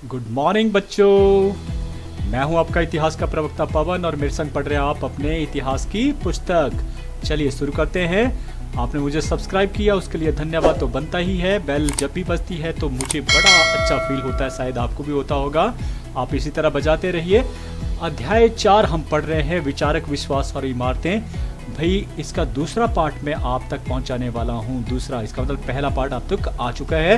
Good morning बच्चों। मैं हूं आपका इतिहास का प्रवक्ता पवन और मेरे संग पढ़ रहे हैं आप अपने इतिहास की पुस्तक। चलिए शुरू करते हैं। आपने मुझे सब्सक्राइब किया उसके लिए धन्यवाद तो बनता ही है। बेल जब भी बजती है तो मुझे बड़ा अच्छा फील होता है, शायद आपको भी होता होगा। आप इसी तरह बजाते रहिए। अध्याय 4 हम पढ़ रहे हैं, विचारक, विश्वास और इमारतें। भाई इसका दूसरा पार्ट मैं आप तक पहुंचाने वाला हूं। दूसरा इसका मतलब पहला पार्ट आप तक आ चुका है,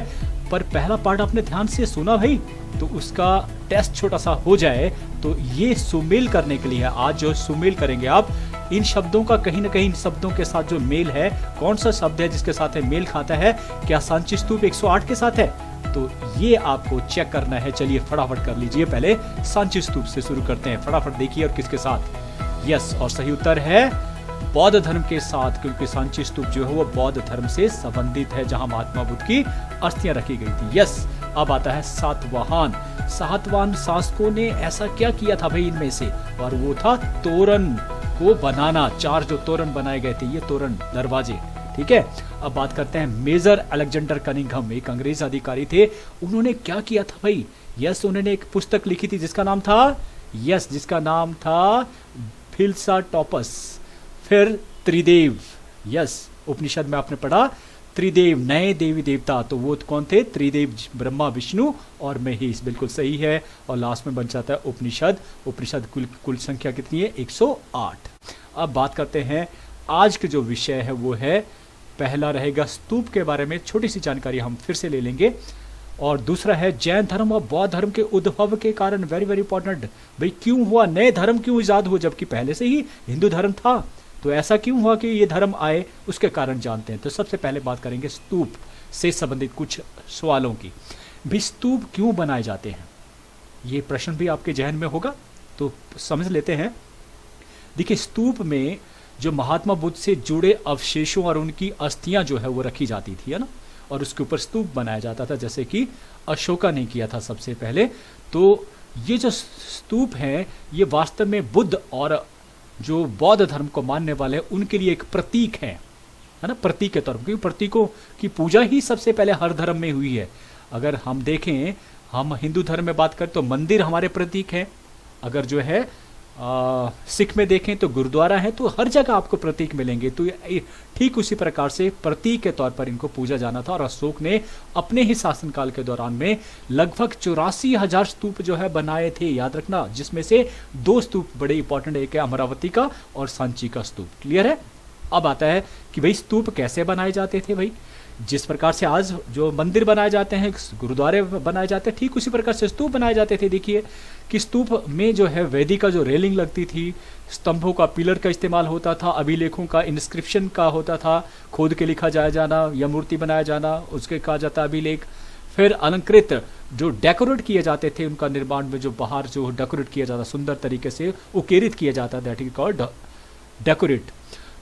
पर पहला पार्ट आपने ध्यान से सुना भाई, तो उसका टेस्ट छोटा सा हो जाए तो ये सुमेल करने के लिए है। आज जो सुमेल करेंगे आप इन शब्दों का, कहीं ना कहीं इन शब्दों के साथ जो मेल है, कौन सा शब्द है जिसके साथ मेल खाता है, क्या सांची स्तूप 108 के साथ है, तो ये आपको चेक करना है। चलिए फटाफट कर लीजिए। पहले सांची स्तूप से शुरू करते हैं, फटाफट देखिए और किसके साथ। यस, और सही उत्तर है बौद्ध धर्म के साथ, क्योंकि सांची स्तूप जो है वो बौद्ध धर्म से संबंधित है, जहां महात्मा बुद्ध की अस्थियां रखी गई थी। यस, अब आता है सातवाहन। सातवाहन शासकों ने ऐसा क्या किया था भाई इनमें से, और वो था तोरण को बनाना। 4 जो तोरण बनाए गए थे, ये तोरण दरवाजे, ठीक है। अब बात करते हैं मेजर अलेक्जेंडर कनिंघम, एक अंग्रेज अधिकारी थे। उन्होंने क्या किया था भाई? यस, उन्होंने एक पुस्तक लिखी थी जिसका नाम था फिलसाटॉपस। फिर त्रिदेव, यस, उपनिषद में आपने पढ़ा त्रिदेव, नए देवी देवता, तो वो कौन थे? त्रिदेव, ब्रह्मा, विष्णु और महेश, बिल्कुल सही है। और लास्ट में बन जाता है उपनिषद। उपनिषद कुल संख्या कितनी है? 108। अब बात करते हैं, आज के जो विषय है वो है, पहला रहेगा स्तूप के बारे में छोटी सी जानकारी हम फिर से ले लेंगे, और दूसरा है जैन धर्म और बौद्ध धर्म के उद्भव के कारण। वेरी वेरी इंपॉर्टेंट भाई, क्यों हुआ नए धर्म, क्यों इजाद हुआ जबकि पहले से ही हिंदू धर्म था, तो ऐसा क्यों हुआ कि ये धर्म आए, उसके कारण जानते हैं। तो सबसे पहले बात करेंगे स्तूप से संबंधित कुछ सवालों की। भी स्तूप क्यों बनाए जाते हैं, ये प्रश्न भी आपके जहन में होगा, तो समझ लेते हैं। देखिए, स्तूप में जो महात्मा बुद्ध से जुड़े अवशेषों और उनकी अस्थियां जो है वो रखी जाती थी, है ना, और उसके ऊपर स्तूप बनाया जाता था, जैसे कि अशोका ने किया था सबसे पहले। तो ये जो स्तूप है ये वास्तव में बुद्ध और जो बौद्ध धर्म को मानने वाले उनके लिए एक प्रतीक है ना, प्रतीक के तौर पर, क्योंकि प्रतीकों की पूजा ही सबसे पहले हर धर्म में हुई है। अगर हम देखें, हम हिंदू धर्म में बात करें तो मंदिर हमारे प्रतीक है। अगर जो है सिख में देखें तो गुरुद्वारा है, तो हर जगह आपको प्रतीक मिलेंगे। तो ठीक उसी प्रकार से प्रतीक के तौर पर इनको पूजा जाना था। और अशोक ने अपने ही शासनकाल के दौरान में लगभग 84,000 स्तूप जो है बनाए थे, याद रखना, जिसमें से 2 स्तूप बड़े इंपॉर्टेंट, एक है अमरावती का और सांची का स्तूप। क्लियर है? अब आता है कि भाई स्तूप कैसे बनाए जाते थे। भाई जिस प्रकार से आज जो मंदिर बनाए जाते हैं, गुरुद्वारे बनाए जाते हैं, ठीक उसी प्रकार से स्तूप बनाए जाते थे। देखिए कि स्तूप में जो है वेदी का जो रेलिंग लगती थी, स्तंभों का, पिलर का इस्तेमाल होता था, अभिलेखों का, इंस्क्रिप्शन का होता था, खोद के लिखा जाया जाना या मूर्ति बनाया जाना, उसके कहा जाता अभिलेख। फिर अलंकृत जो डेकोरेट किए जाते थे, उनका निर्माण में जो बाहर जो डेकोरेट किया जाता, सुंदर तरीके से उकेरित किया जाता, दैट इज कॉल्ड डेकोरेट।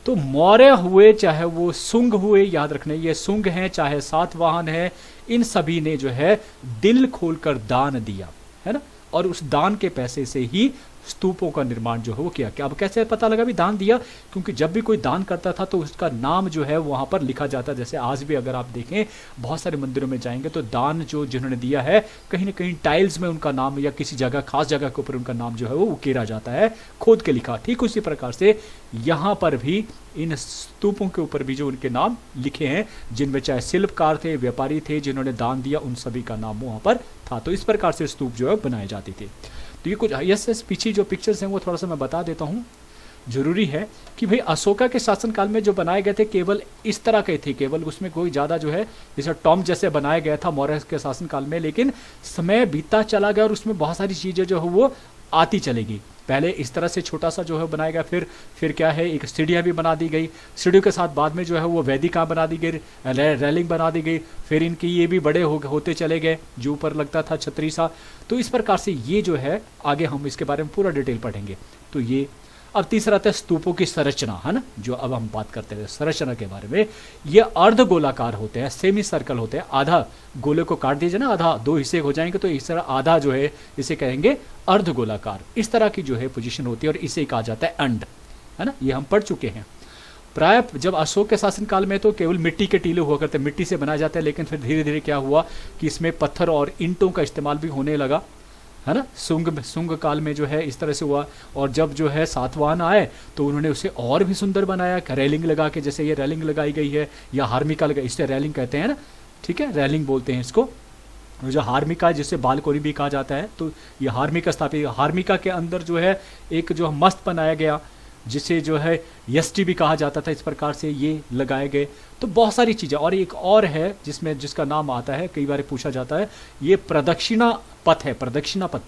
तो मौर्य हुए चाहे वो शुंग हुए, याद रखने ये शुंग हैं चाहे सातवाहन है, इन सभी ने जो है दिल खोलकर दान दिया, है ना, और उस दान के पैसे से ही स्तूपों का निर्माण जो है वो किया। क्या अब कैसे पता लगा भी दान दिया? क्योंकि जब भी कोई दान करता था तो उसका नाम जो है वहाँ पर लिखा जाता। जैसे आज भी अगर आप देखें बहुत सारे मंदिरों में जाएंगे तो दान जो जिन्होंने दिया है, कहीं ना कहीं टाइल्स में उनका नाम या किसी जगह, खास जगह के ऊपर उनका नाम जो है वो उकेरा जाता है, खोद के लिखा। ठीक उसी प्रकार से यहाँ पर भी इन स्तूपों के ऊपर भी जो उनके नाम लिखे हैं, जिनमें चाहे शिल्पकार थे, व्यापारी थे, जिन्होंने दान दिया, उन सभी का नाम वहाँ पर था। तो इस प्रकार से स्तूप जो है बनाए जाते थे। तो ये कुछ यस पीछे जो पिक्चर्स हैं वो थोड़ा सा मैं बता देता हूँ, जरूरी है कि भाई अशोका के शासनकाल में जो बनाए गए थे केवल इस तरह के थे, केवल उसमें कोई ज़्यादा जो है जैसे टॉम जैसे बनाया गया था मौर्य के शासनकाल में। लेकिन समय बीतता चला गया और उसमें बहुत सारी चीज़ें जो है वो आती चलेगी। पहले इस तरह से छोटा सा जो है बनाया गया, फिर क्या है, एक सीढ़ियाँ भी बना दी गई, सीढ़ियों के साथ बाद में जो है वो वेदिका बना दी गई, रेलिंग बना दी गई, फिर इनकी ये भी बड़े होते चले गए, जो ऊपर लगता था छतरी सा। तो इस प्रकार से ये जो है, आगे हम इसके बारे में पूरा डिटेल पढ़ेंगे। तो ये अब तीसरा आता है स्तूपों की संरचना, है ना, जो अब हम बात करते हैं संरचना के बारे में। ये अर्ध गोलाकार होते हैं, सेमी सर्कल होते हैं। आधा गोले को काट दीजिए ना, आधा 2 हिस्से हो जाएंगे, तो इस तरह आधा जो है इसे कहेंगे अर्ध गोलाकार। इस तरह की जो है पोजीशन होती है और इसे कहा जाता है अंड, है ना, ये हम पढ़ चुके हैं। प्राय जब अशोक के शासनकाल में तो केवल मिट्टी के टीले हुआ करते, मिट्टी से बनाए जाते हैं, लेकिन फिर धीरे धीरे क्या हुआ कि इसमें पत्थर और ईंटों का इस्तेमाल भी होने लगा, है ना। शुंग काल में जो है इस तरह से हुआ। और जब जो है सातवाहन आए तो उन्होंने उसे और भी सुंदर बनाया, रेलिंग लगा के, जैसे ये रेलिंग लगाई गई है या हार्मिका लगाई, इसे रेलिंग कहते हैं ना, ठीक है, रेलिंग बोलते हैं इसको। जो हार्मिका जिसे बालकोनी भी कहा जाता है, तो ये हार्मिका स्थापित, हार्मिका के अंदर जो है एक जो मस्त बनाया गया जिसे जो है यष्टि भी कहा जाता था, इस प्रकार से ये लगाए गए। तो बहुत सारी चीज़ें, और एक और है जिसमें जिसका नाम आता है, कई बार पूछा जाता है, ये प्रदक्षिणा पथ है, प्रदक्षिणा पथ,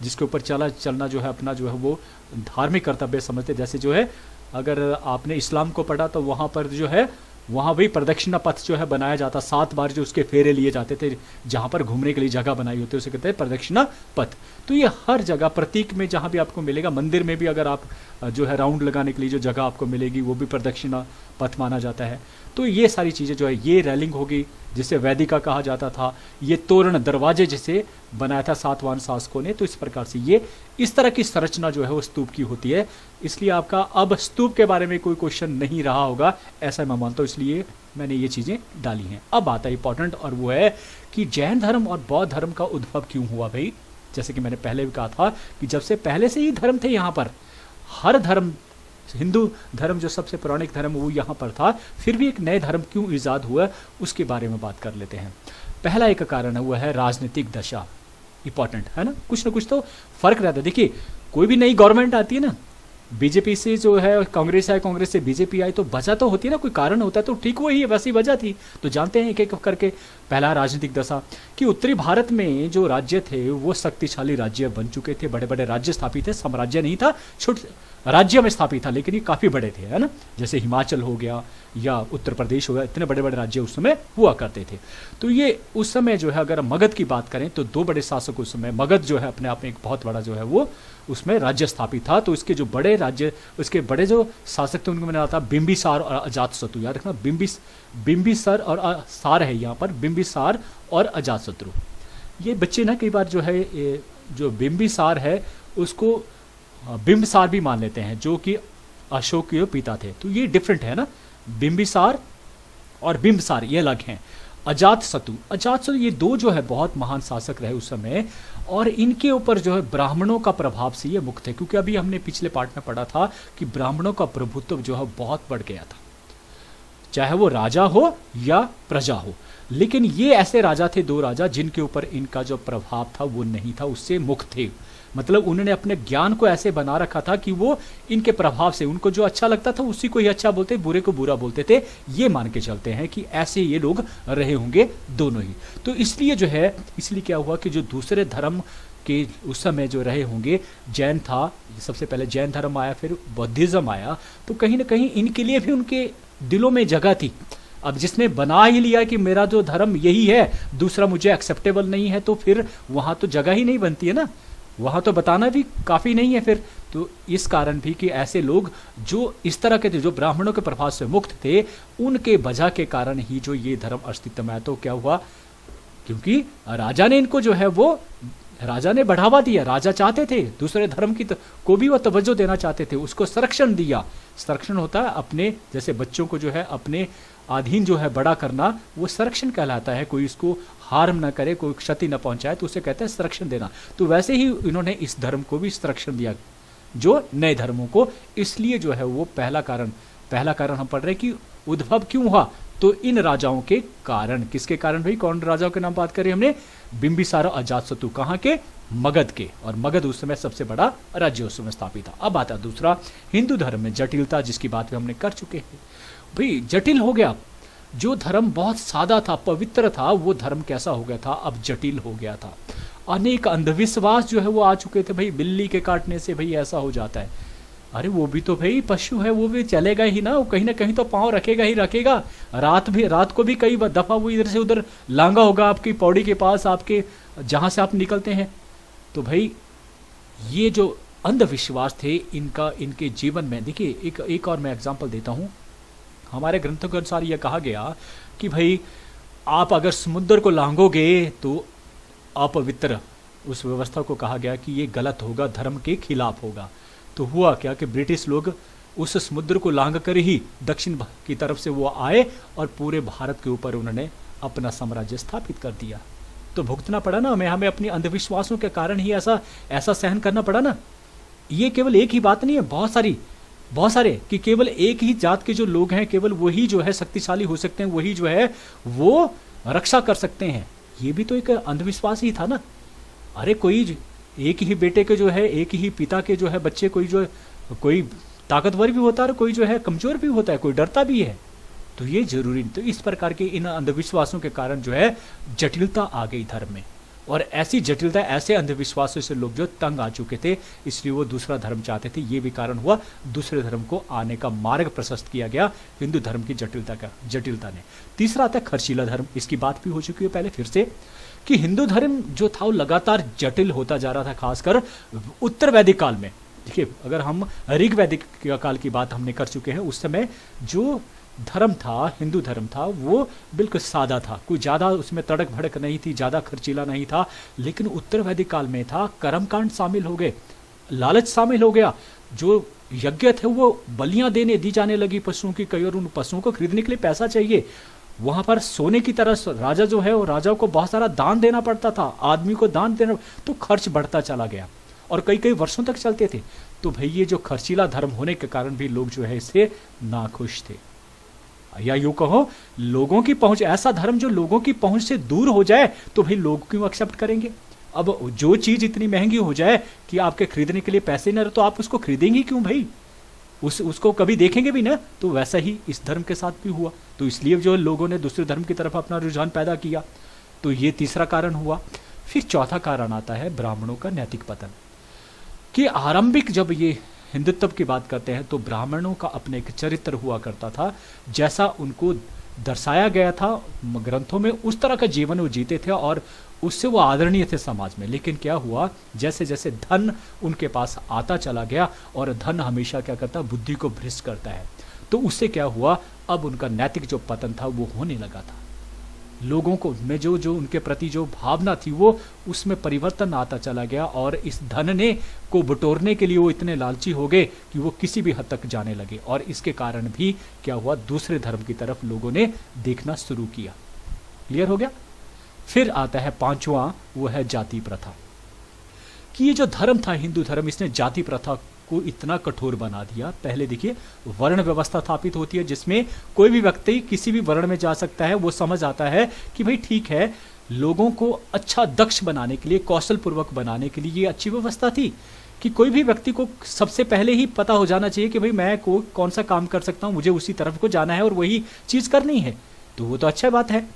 जिसके ऊपर चलना जो है अपना जो है वो धार्मिक कर्तव्य समझते। जैसे जो है अगर आपने इस्लाम को पढ़ा तो वहाँ पर जो है वहाँ भी प्रदक्षिणा पथ जो है बनाया जाता, 7 बार जो उसके फेरे लिए जाते थे, जहाँ पर घूमने के लिए जगह बनाई होती है उसे कहते हैं प्रदक्षिणा पथ। तो ये हर जगह प्रतीक में जहाँ भी आपको मिलेगा, मंदिर में भी अगर आप जो है राउंड लगाने के लिए जो जगह आपको मिलेगी वो भी प्रदक्षिणा पथ माना जाता है। तो ये सारी चीज़ें जो है, ये रेलिंग होगी जिसे वैदिका कहा जाता था, ये तोरण दरवाजे जिसे बनाया था सातवाहन शासकों ने। तो इस प्रकार से ये इस तरह की संरचना जो है वो स्तूप की होती है। इसलिए आपका अब स्तूप के बारे में कोई क्वेश्चन नहीं रहा होगा, ऐसा मैं मानता हूँ, इसलिए मैंने ये चीज़ें डाली हैं। अब आता है इंपॉर्टेंट, और वो है कि जैन धर्म और बौद्ध धर्म का उद्भव क्यों हुआ भाई। जैसे कि मैंने पहले भी कहा था कि जब से पहले से ही धर्म थे यहाँ पर, हर धर्म, हिंदू धर्म जो सबसे पौराणिक धर्म वो यहाँ पर था, फिर भी एक नए धर्म क्यों ईजाद हुआ उसके बारे में बात कर लेते हैं। पहला एक कारण है वो है राजनीतिक दशा, इंपॉर्टेंट है ना, कुछ ना कुछ तो फर्क रहता है। देखिए कोई भी नई गवर्नमेंट आती है ना, बीजेपी से जो है कांग्रेस आए, कांग्रेस से बीजेपी आई, तो वजह तो होती है ना, कोई कारण होता है, तो ठीक वही है, वैसी वजह थी। तो जानते हैं एक एक करके। पहला राजनीतिक दशा कि उत्तरी भारत में जो राज्य थे वो शक्तिशाली राज्य बन चुके थे, बड़े बड़े राज्य स्थापित थे, साम्राज्य नहीं था, छोटे राज्य में स्थापित था, लेकिन ये काफ़ी बड़े थे, है ना। जैसे हिमाचल हो गया या उत्तर प्रदेश हो गया, इतने बड़े बड़े राज्य उस समय हुआ करते थे। तो ये उस समय जो है, अगर मगध की बात करें तो 2 बड़े शासक उस समय, मगध जो है अपने आप में एक बहुत बड़ा जो है वो उसमें राज्य स्थापित था। तो इसके जो बड़े राज्य, उसके बड़े जो शासक थे उनको मैंने था बिंबिसार और अजातशत्रु। याद रखना, बिंबिसार और सार है यहाँ पर, बिंबिसार और अजातशत्रु। ये बच्चे ना कई बार जो है जो बिंबिसार है उसको बिंबिसार भी मान लेते हैं, जो कि अशोक के पिता थे। तो ये डिफरेंट है ना, बिंबिसार और बिंबिसार ये अलग हैं। अजातशत्रु ये 2 जो है बहुत महान शासक रहे उस समय, और इनके ऊपर जो है ब्राह्मणों का प्रभाव से ये मुक्त है, क्योंकि अभी हमने पिछले पार्ट में पढ़ा था कि ब्राह्मणों का प्रभुत्व जो है बहुत बढ़ गया था, चाहे वो राजा हो या प्रजा हो। लेकिन ये ऐसे राजा थे, 2 राजा, जिनके ऊपर इनका जो प्रभाव था वो नहीं था, उससे मुक्त थे। मतलब उन्होंने अपने ज्ञान को ऐसे बना रखा था कि वो इनके प्रभाव से, उनको जो अच्छा लगता था उसी को ही अच्छा बोलते, बुरे को बुरा बोलते थे। ये मान के चलते हैं कि ऐसे ये लोग रहे होंगे दोनों ही। तो इसलिए जो है, इसलिए क्या हुआ कि जो दूसरे धर्म के उस समय जो रहे होंगे, जैन था, सबसे पहले जैन धर्म आया, फिर बौद्धिज्म आया, तो कहीं ना कहीं इनके लिए भी उनके दिलों में जगह थी। अब जिसने बना ही लिया कि मेरा जो धर्म यही है, दूसरा मुझे एक्सेप्टेबल नहीं है, तो फिर वहाँ तो जगह ही नहीं बनती है ना, वहाँ तो बताना भी काफ़ी नहीं है फिर। तो इस कारण भी कि ऐसे लोग जो इस तरह के थे, जो ब्राह्मणों के प्रभाव से मुक्त थे, उनके वजह के कारण ही जो ये धर्म अस्तित्व में आया। तो क्या हुआ, क्योंकि राजा ने इनको जो है वो राजा ने बढ़ावा दिया, राजा चाहते थे दूसरे धर्म की को भी वो तवज्जो देना चाहते थे, उसको संरक्षण दिया। संरक्षण होता है अपने जैसे बच्चों को जो है अपने अधीन जो है बड़ा करना, वो संरक्षण कहलाता है। कोई इसको हार्म ना करे, कोई क्षति ना पहुंचाए, तो उसे कहते हैं संरक्षण देना। तो वैसे ही इन्होंने इस धर्म को भी संरक्षण दिया, जो नए धर्मों को। इसलिए जो है वो पहला कारण हम पढ़ रहे हैं कि उद्भव क्यों हुआ, तो इन राजाओं के कारण। किसके कारण भाई, कौन राजाओं के नाम बात करें हमने, बिंबिसार और अजातशत्रु, कहाँ के, मगध के। और मगध उस समय सबसे बड़ा राज्य उस समय स्थापित था। अब आता दूसरा, हिंदू धर्म में जटिलता, जिसकी बात हमने कर चुके हैं। भाई जटिल हो गया, जो धर्म बहुत सादा था, पवित्र था, वो धर्म कैसा हो गया था, अब जटिल हो गया था। अनेक अंधविश्वास जो है वो आ चुके थे। भाई बिल्ली के काटने से भाई ऐसा हो जाता है, अरे वो भी तो भाई पशु है, वो भी चलेगा ही ना, वो कहीं ना कहीं तो पाँव रखेगा ही रखेगा। रात को भी कई दफ़ा वो इधर से उधर लांगा होगा आपकी पौड़ी के पास, आपके जहाँ से आप निकलते हैं। तो भाई ये जो अंधविश्वास थे इनका, इनके जीवन में देखिए, एक और मैं एग्जाम्पल देता हूँ। हमारे ग्रंथों के अनुसार यह कहा गया कि भाई आप अगर समुद्र को लांघोगे तो अपवित्र, उस व्यवस्था को कहा गया कि ये गलत होगा, धर्म के खिलाफ होगा। तो हुआ क्या कि ब्रिटिश लोग उस समुद्र को लांघ कर ही दक्षिण की तरफ से वो आए और पूरे भारत के ऊपर उन्होंने अपना साम्राज्य स्थापित कर दिया। तो भुगतना पड़ा ना हमें अपनी अंधविश्वासों के कारण ही ऐसा सहन करना पड़ा ना। ये केवल एक ही बात नहीं है, बहुत सारे कि केवल एक ही जात के जो लोग हैं केवल वही जो है शक्तिशाली हो सकते हैं, वही जो है वो रक्षा कर सकते हैं। ये भी तो एक अंधविश्वास ही था ना। अरे कोई एक ही बेटे के जो है, एक ही पिता के जो है बच्चे, कोई ताकतवर भी होता है और कोई जो है कमजोर भी होता है, कोई डरता भी है। तो ये जरूरी नहीं। तो इस प्रकार के इन अंधविश्वासों के कारण जो है जटिलता आ गई धर्म में, और ऐसी जटिलता, ऐसे अंधविश्वासों से लोग जो तंग आ चुके थे, इसलिए वो दूसरा धर्म चाहते थे। ये भी कारण हुआ दूसरे धर्म को आने का मार्ग प्रशस्त किया गया हिंदू धर्म की जटिलता ने। तीसरा आता है खर्चीला धर्म। इसकी बात भी हो चुकी है पहले, फिर से, कि हिंदू धर्म जो था वो लगातार जटिल होता जा रहा था, खासकर उत्तर वैदिक काल में। देखिए, अगर हम ऋग वैदिक काल की बात हमने कर चुके हैं, उस समय जो धर्म था, हिंदू धर्म था, वो बिल्कुल सादा था, कोई ज़्यादा उसमें तड़क भड़क नहीं थी, ज़्यादा खर्चीला नहीं था। लेकिन उत्तर वैदिक काल में था, कर्मकांड शामिल हो गए, लालच शामिल हो गया, जो यज्ञ थे वो बलियां दी जाने लगी पशुओं की, कई और उन पशुओं को खरीदने के लिए पैसा चाहिए। वहां पर सोने की तरह राजा जो है, वो राजा को बहुत सारा दान देना पड़ता था, आदमी को दान देना, तो खर्च बढ़ता चला गया और कई कई वर्षों तक चलते थे। तो भाई ये जो खर्चीला धर्म होने के कारण भी लोग जो है इससे नाखुश थे, या यूं कहो लोगों की पहुंच, ऐसा धर्म जो लोगों की पहुंच से दूर हो जाए तो भाई लोग क्यों एक्सेप्ट करेंगे। अब जो चीज इतनी महंगी हो जाए कि आपके खरीदने के लिए पैसे न रहे तो आप उसको खरीदेंगे क्यों भाई, उसको कभी देखेंगे भी ना। तो वैसा ही इस धर्म के साथ भी हुआ। तो इसलिए जो लोगों ने दूसरे धर्म की तरफ अपना रुझान पैदा किया। तो ये तीसरा कारण हुआ। फिर चौथा कारण आता है ब्राह्मणों का नैतिक पतन। कि आरंभिक जब ये हिंदुत्व की बात करते हैं तो ब्राह्मणों का अपने एक चरित्र हुआ करता था, जैसा उनको दर्शाया गया था ग्रंथों में, उस तरह का जीवन वो जीते थे और उससे वो आदरणीय थे समाज में। लेकिन क्या हुआ, जैसे जैसे धन उनके पास आता चला गया, और धन हमेशा क्या करता है, बुद्धि को भ्रष्ट करता है, तो उससे क्या हुआ, अब उनका नैतिक जो पतन था वो होने लगा था। लोगों को में जो उनके प्रति जो भावना थी वो उसमें परिवर्तन आता चला गया, और इस धन ने को बटोरने के लिए वो इतने लालची हो गए कि वो किसी भी हद तक जाने लगे। और इसके कारण भी क्या हुआ, दूसरे धर्म की तरफ लोगों ने देखना शुरू किया। क्लियर हो गया। फिर आता है पांचवा, वो है जाति प्रथा। कि ये जो धर्म था हिंदू धर्म, इसने जाति प्रथा को इतना कठोर बना दिया। पहले देखिए, वर्ण व्यवस्था स्थापित होती है जिसमें कोई भी व्यक्ति किसी भी वर्ण में जा सकता है। वो समझ आता है कि भाई ठीक है, लोगों को अच्छा दक्ष बनाने के लिए, कौशल पूर्वक बनाने के लिए ये अच्छी व्यवस्था थी कि कोई भी व्यक्ति को सबसे पहले ही पता हो जाना चाहिए कि भाई मैं कौन सा काम कर सकता हूं, मुझे उसी तरफ को जाना है और वही चीज करनी है। तो वो तो अच्छा बात है।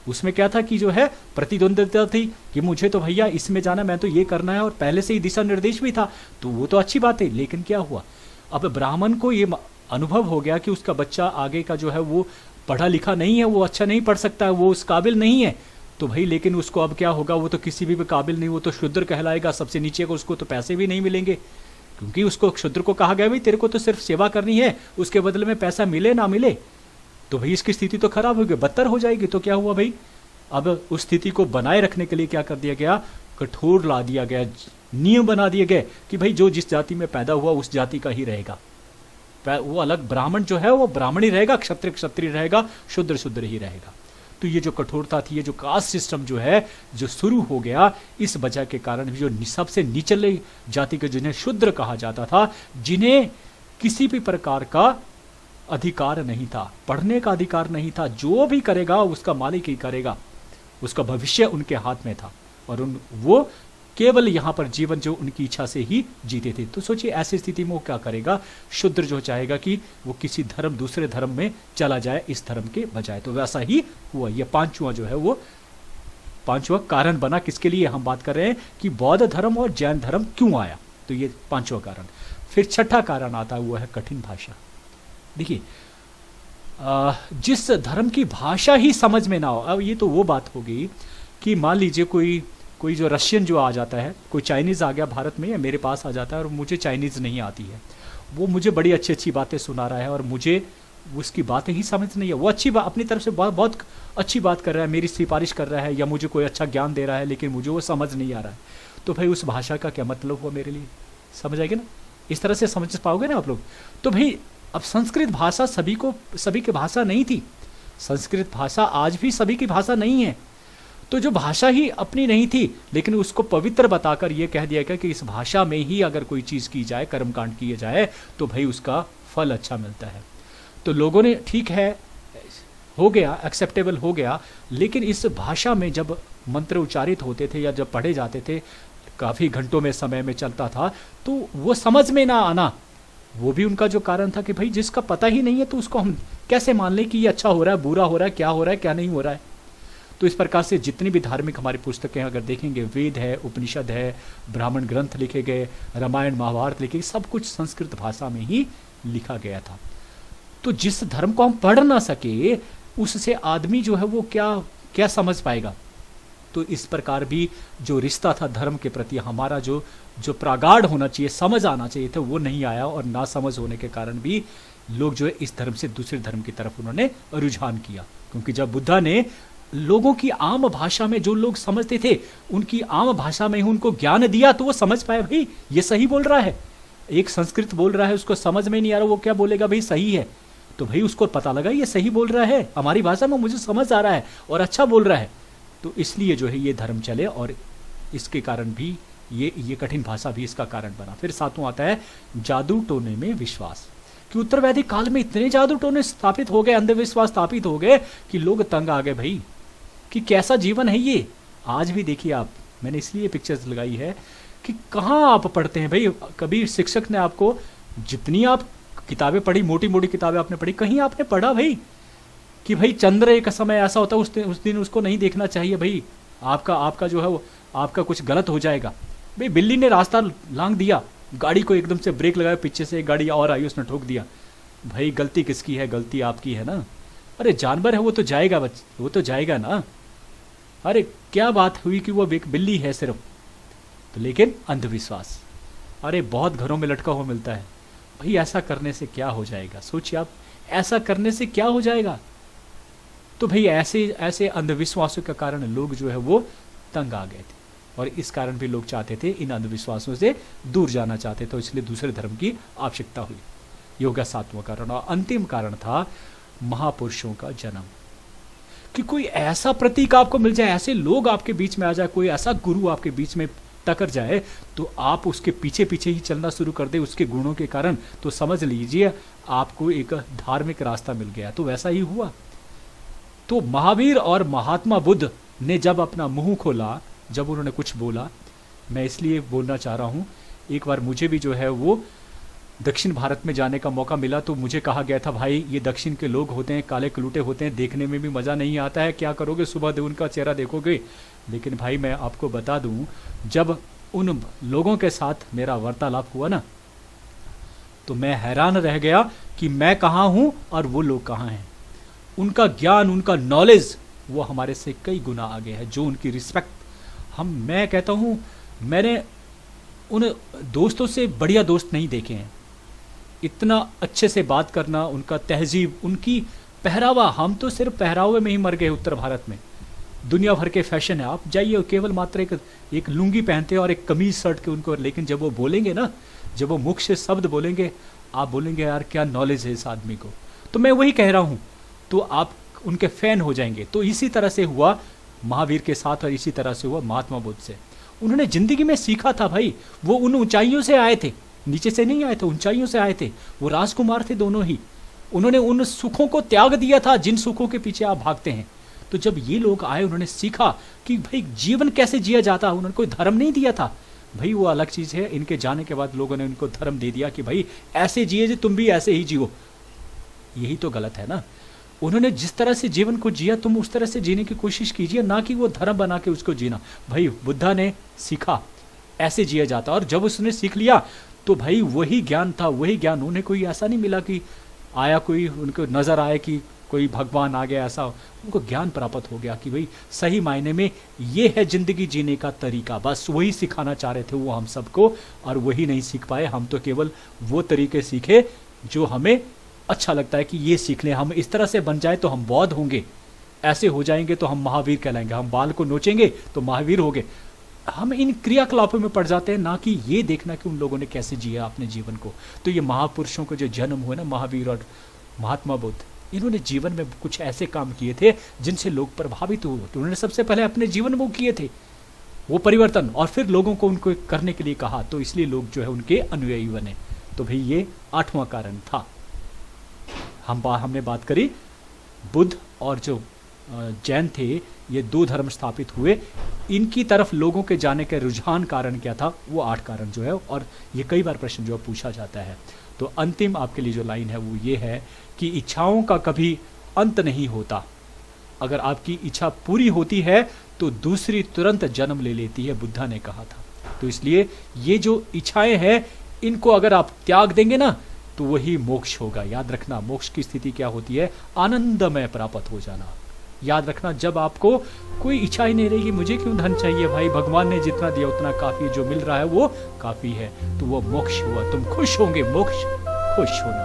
उसमें क्या था कि जो है प्रतिद्वंद्विता थी कि मुझे तो भैया इसमें जाना, मैं तो ये करना है, और पहले से ही दिशा निर्देश भी था, तो वो तो अच्छी बात है। लेकिन क्या हुआ, अब ब्राह्मण को ये अनुभव हो गया कि उसका बच्चा आगे का जो है वो पढ़ा लिखा नहीं है, वो अच्छा नहीं पढ़ सकता है, वो उस काबिल नहीं है। तो भाई लेकिन उसको अब क्या होगा, वो तो किसी भी काबिल नहीं, वो तो शूद्र कहलाएगा, सबसे नीचे को, उसको तो पैसे भी नहीं मिलेंगे, क्योंकि उसको शूद्र को कहा गया भाई तेरे को तो सिर्फ सेवा करनी है, उसके बदले में पैसा मिले ना मिले। तो भाई इसकी स्थिति तो खराब होगी, बदतर हो जाएगी। तो क्या हुआ भाई, अब उस स्थिति को बनाए रखने के लिए क्या कर दिया गया, कठोर ला दिया गया, नियम बना दिए गए कि भाई जो जिस जाति में पैदा हुआ उस जाति का ही रहेगा। वो अलग ब्राह्मण जो है वो ब्राह्मण ही रहेगा, क्षत्रिय क्षत्रिय रहेगा, शूद्र शूद्र ही रहेगा। तो ये जो कठोरता थी, ये जो कास्ट सिस्टम जो है जो शुरू हो गया, इस वजह के कारण जो सबसे निचले जाति के जिन्हें शूद्र कहा जाता था, जिन्हें किसी भी प्रकार का अधिकार नहीं था, पढ़ने का अधिकार नहीं था, जो भी करेगा उसका मालिक ही करेगा, उसका भविष्य उनके हाथ में था, और वो केवल यहाँ पर जीवन जो उनकी इच्छा से ही जीते थे। तो सोचिए ऐसी स्थिति में वो क्या करेगा, शूद्र जो चाहेगा कि वो किसी धर्म दूसरे धर्म में चला जाए इस धर्म के बजाय। तो वैसा ही हुआ। ये पांचवा जो है वो पांचवा कारण बना, किसके लिए हम बात कर रहे हैं कि बौद्ध धर्म और जैन धर्म क्यों आया। तो ये पांचवा कारण। फिर छठा कारण आता है वो है कठिन भाषा। देखिए, जिस धर्म की भाषा ही समझ में ना हो, अब ये तो वो बात होगी कि मान लीजिए कोई जो रशियन जो आ जाता है, कोई चाइनीज़ आ गया भारत में या मेरे पास आ जाता है, और मुझे चाइनीज़ नहीं आती है, वो मुझे बड़ी अच्छी अच्छी बातें सुना रहा है और मुझे उसकी बातें ही समझ नहीं है। वो अच्छी बात अपनी तरफ से बहुत अच्छी बात कर रहा है, मेरी सिफारिश कर रहा है या मुझे कोई अच्छा ज्ञान दे रहा है, लेकिन मुझे वो समझ नहीं आ रहा है। तो भाई उस भाषा का क्या मतलब हुआ मेरे लिए, समझ आएगी ना। इस तरह से समझ पाओगे ना आप लोग। तो भाई अब संस्कृत भाषा सभी की भाषा नहीं थी, संस्कृत भाषा आज भी सभी की भाषा नहीं है। तो जो भाषा ही अपनी नहीं थी, लेकिन उसको पवित्र बताकर ये कह दिया गया कि इस भाषा में ही अगर कोई चीज़ की जाए, कर्मकांड किए जाए, तो भाई उसका फल अच्छा मिलता है। तो लोगों ने ठीक है, हो गया, एक्सेप्टेबल हो गया, लेकिन इस भाषा में जब मंत्र उच्चारित होते थे या जब पढ़े जाते थे, काफ़ी घंटों में समय में चलता था, तो वो समझ में ना आना, वो भी उनका जो कारण था कि भाई जिसका पता ही नहीं है तो उसको हम कैसे मान लें कि ये अच्छा हो रहा है, बुरा हो रहा है, क्या हो रहा है, क्या नहीं हो रहा है। तो इस प्रकार से जितनी भी धार्मिक हमारी पुस्तकें अगर देखेंगे, वेद है, उपनिषद है, ब्राह्मण ग्रंथ लिखे गए, रामायण महाभारत लिखे गए, सब कुछ संस्कृत भाषा में ही लिखा गया था। तो जिस धर्म को हम पढ़ ना सके, उससे आदमी जो है वो क्या क्या समझ पाएगा। तो इस प्रकार भी जो रिश्ता था धर्म के प्रति हमारा, जो प्रागाढ़ होना चाहिए, समझ आना चाहिए था, वो नहीं आया। और ना समझ होने के कारण भी लोग जो है इस धर्म से दूसरे धर्म की तरफ उन्होंने रुझान किया। क्योंकि जब बुद्धा ने लोगों की आम भाषा में, जो लोग समझते थे उनकी आम भाषा में ही उनको ज्ञान दिया, तो वो समझ पाए भाई ये सही बोल रहा है। एक संस्कृत बोल रहा है, उसको समझ में नहीं आ रहा, वो क्या बोलेगा भाई सही है, तो भाई उसको पता लगा ये सही बोल रहा है, हमारी भाषा में मुझे समझ आ रहा है और अच्छा बोल रहा है। तो इसलिए जो है ये धर्म चले, और इसके कारण भी ये कठिन भाषा भी इसका कारण बना। फिर सातवां आता है जादू टोने में विश्वास, कि उत्तर वैदिक काल में इतने जादू टोने स्थापित हो गए, अंधविश्वास स्थापित हो गए कि लोग तंग आ गए भाई कि कैसा जीवन है ये। आज भी देखिए आप, मैंने इसलिए पिक्चर्स लगाई है कि कहाँ आप पढ़ते हैं भाई, कभी शिक्षक ने आपको, जितनी आप किताबें पढ़ी, मोटी मोटी किताबें आपने पढ़ी, कहीं आपने पढ़ा भाई कि भाई चंद्र एक समय ऐसा होता है उस दिन उसको नहीं देखना चाहिए भाई, आपका जो है वो आपका कुछ गलत हो जाएगा। भाई बिल्ली ने रास्ता लांग दिया, गाड़ी को एकदम से ब्रेक लगाया, पीछे से एक गाड़ी और आई, उसने ठोक दिया, भाई गलती किसकी है? गलती आपकी है ना। अरे जानवर है वो तो जाएगा, वो तो जाएगा ना। अरे क्या बात हुई कि वो एक बिल्ली है सिर्फ, तो लेकिन अंधविश्वास, अरे बहुत घरों में लटका हुआ मिलता है भाई, ऐसा करने से क्या हो जाएगा? सोचिए आप, ऐसा करने से क्या हो जाएगा? तो भाई ऐसे ऐसे अंधविश्वासों के कारण लोग जो है वो तंग आ गए थे, और इस कारण भी लोग चाहते थे इन अंधविश्वासों से दूर जाना चाहते थे, तो इसलिए दूसरे धर्म की आवश्यकता हुई। ये हो गया सातवां कारण। और अंतिम कारण था महापुरुषों का जन्म, कि कोई ऐसा प्रतीक आपको मिल जाए, ऐसे लोग आपके बीच में आ जाए, कोई ऐसा गुरु आपके बीच में टकर जाए, तो आप उसके पीछे पीछे ही चलना शुरू कर दे उसके गुणों के कारण, तो समझ लीजिए आपको एक धार्मिक रास्ता मिल गया। तो वैसा ही हुआ। तो महावीर और महात्मा बुद्ध ने जब अपना मुंह खोला, जब उन्होंने कुछ बोला, मैं इसलिए बोलना चाह रहा हूँ, एक बार मुझे भी जो है वो दक्षिण भारत में जाने का मौका मिला, तो मुझे कहा गया था भाई ये दक्षिण के लोग होते हैं, काले कलूटे होते हैं, देखने में भी मज़ा नहीं आता है, क्या करोगे, सुबह दे उनका चेहरा देखोगे। लेकिन भाई मैं आपको बता दूं, जब उन लोगों के साथ मेरा वार्तालाप हुआ ना, तो मैं हैरान रह गया कि मैं कहाँ हूँ और वो लोग कहाँ हैं। उनका ज्ञान, उनका नॉलेज वो हमारे से कई गुना आगे है। जो उनकी रिस्पेक्ट, मैं कहता हूँ मैंने उन दोस्तों से बढ़िया दोस्त नहीं देखे हैं। इतना अच्छे से बात करना, उनका तहजीब, उनकी पहरावा, हम तो सिर्फ पहरावे में ही मर गए उत्तर भारत में। दुनिया भर के फैशन है, आप जाइए केवल मात्र एक लुंगी पहनते हैं और एक कमीज शर्ट के उनको, लेकिन जब वो बोलेंगे ना, जब वो मुख से शब्द बोलेंगे, आप बोलेंगे यार क्या नॉलेज है इस आदमी को। तो मैं वही कह रहा हूँ, तो आप उनके फैन हो जाएंगे। तो इसी तरह से हुआ महावीर के साथ, और इसी तरह से हुआ महात्मा बुद्ध से। उन्होंने जिंदगी में सीखा था भाई, वो उन ऊंचाइयों से आए थे, नीचे से नहीं आए थे, ऊंचाइयों से आए थे। वो राजकुमार थे दोनों ही। उन्होंने उन सुखों को त्याग दिया था जिन सुखों के पीछे आप भागते हैं। तो जब ये लोग आए, उन्होंने सीखा कि भाई जीवन कैसे जिया जाता। उन्होंने कोई धर्म नहीं दिया था भाई, वो अलग चीज़ है। इनके जाने के बाद लोगों ने उनको धर्म दे दिया कि भाई ऐसे जिए जी, तुम भी ऐसे ही जियो। यही तो गलत है ना। उन्होंने जिस तरह से जीवन को जिया, तुम उस तरह से जीने की कोशिश कीजिए, ना कि वो धर्म बना के उसको जीना। भाई बुद्धा ने सीखा ऐसे जिया जाता, और जब उसने सीख लिया तो भाई वही ज्ञान था, वही ज्ञान। उन्हें कोई ऐसा नहीं मिला कि आया कोई, उनको नजर आए कि कोई भगवान आ गया, ऐसा उनको ज्ञान प्राप्त हो गया कि भाई सही मायने में ये है जिंदगी जीने का तरीका। बस वही सिखाना चाह रहे थे वो हम सबको, और वही नहीं सीख पाए। हम तो केवल वो तरीके सीखे जो हमें अच्छा लगता है कि ये सीख लें, हम इस तरह से बन जाए तो हम बौद्ध होंगे, ऐसे हो जाएंगे तो हम महावीर कहलाएंगे, हम बाल को नोचेंगे तो महावीर होंगे। हम इन क्रियाकलापों में पड़ जाते हैं, ना कि ये देखना कि उन लोगों ने कैसे जिया अपने जीवन को। तो ये महापुरुषों के जो जन्म हुए ना, महावीर और महात्मा बुद्ध, इन्होंने जीवन में कुछ ऐसे काम किए थे जिनसे लोग प्रभावित हुए। तो उन्होंने सबसे पहले अपने जीवन में वो किए थे वो परिवर्तन, और फिर लोगों को उनको करने के लिए कहा, तो इसलिए लोग जो है उनके अनुयायी बने। तो भाई ये 8वां कारण था। हमने बात करी बुद्ध और जो जैन थे, ये 2 धर्म स्थापित हुए, इनकी तरफ लोगों के जाने के रुझान कारण क्या था, वो 8 कारण जो है, और ये कई बार प्रश्न जो पूछा जाता है। तो अंतिम आपके लिए जो लाइन है वो ये है कि इच्छाओं का कभी अंत नहीं होता। अगर आपकी इच्छा पूरी होती है तो दूसरी तुरंत जन्म ले लेती है, बुद्धा ने कहा था। तो इसलिए ये जो इच्छाएं हैं, इनको अगर आप त्याग देंगे ना, तो वही मोक्ष होगा। याद रखना, मोक्ष की स्थिति क्या होती है? आनंदमय प्राप्त हो जाना। याद रखना, जब आपको कोई इच्छा ही नहीं रहेगी, मुझे क्यों धन चाहिए भाई, भगवान ने जितना दिया उतना काफी, जो मिल रहा है वो काफी है, तो वो मोक्ष हुआ। तुम खुश होंगे, मोक्ष, खुश होना,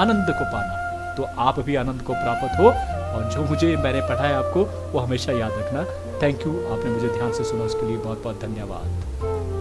आनंद को पाना। तो आप भी आनंद को प्राप्त हो, और जो मैंने पढ़ाया आपको वो हमेशा याद रखना। थैंक यू, आपने मुझे ध्यान से सुना, उसके लिए बहुत बहुत धन्यवाद।